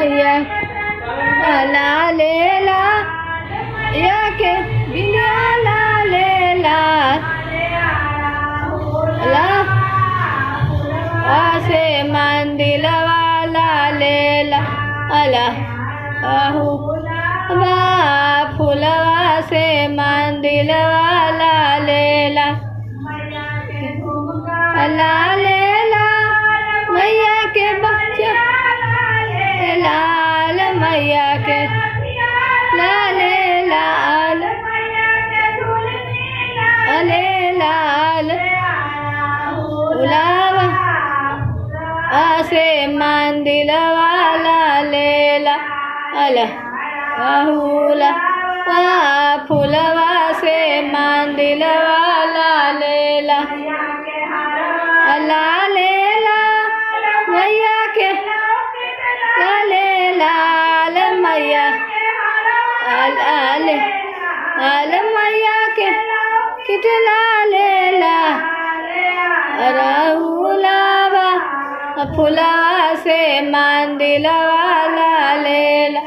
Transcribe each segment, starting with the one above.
मैया लाले ला या के बिंदिया लाले ला ला आसे मंदिलवा लाले ला अला आहू बा फुलवा से मंदिलवा लाले ला लाले ला मैया के बच्चा लाल मैया के लाले लाल अले लाल उलावा आसे मंदिलवा लाले ला अला आहूला फुलवा से मंदिलवा लाले ला लाले ला मैया के लाले लाल मैया लाले लाल मैया के किट लाले ला राहुलावा फुलवा से मंदिलवा लाले ला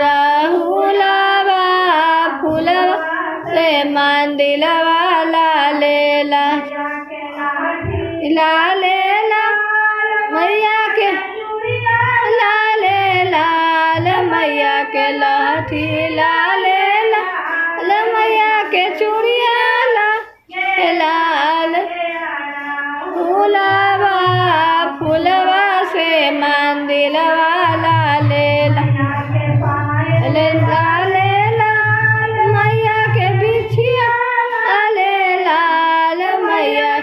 राहुलावा फुलवा से मंदिलवा लाले ला लाले ला मैया के लाले लाल मैया के लाठी लाले लाल मैया के चूड़िया लाल फुलवा फुलवा से मंदिलवा लाले लाले ला मैया के बिछिया लाले लाल मैया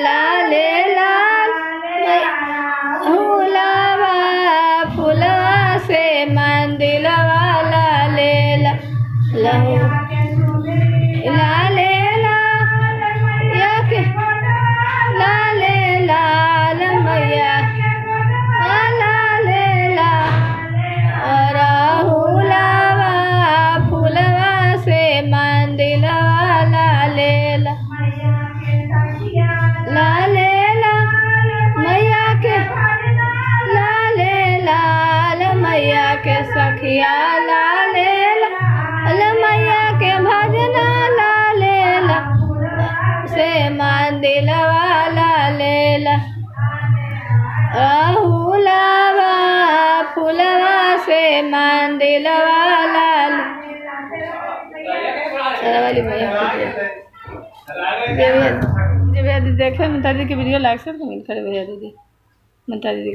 लाले लाल फुलवा फुलवा से मंदिलवा लाले ला लाले ला या के लाले लाल मैया लाले ला राहुलावा फुलवा से मंदिलवा लाले ला लाले ला मैया के लाले लाल मैया के सखिया लाले लाल मैया के भजना लाले ला से मंदिलवा लाले ला राहुलावा फुलवा से मंदिलवा लाले वाली मैया देखे ममता दीदी के वीडियो लाइक शेयर कमेंट करे भैया दीदी ममता दीदी।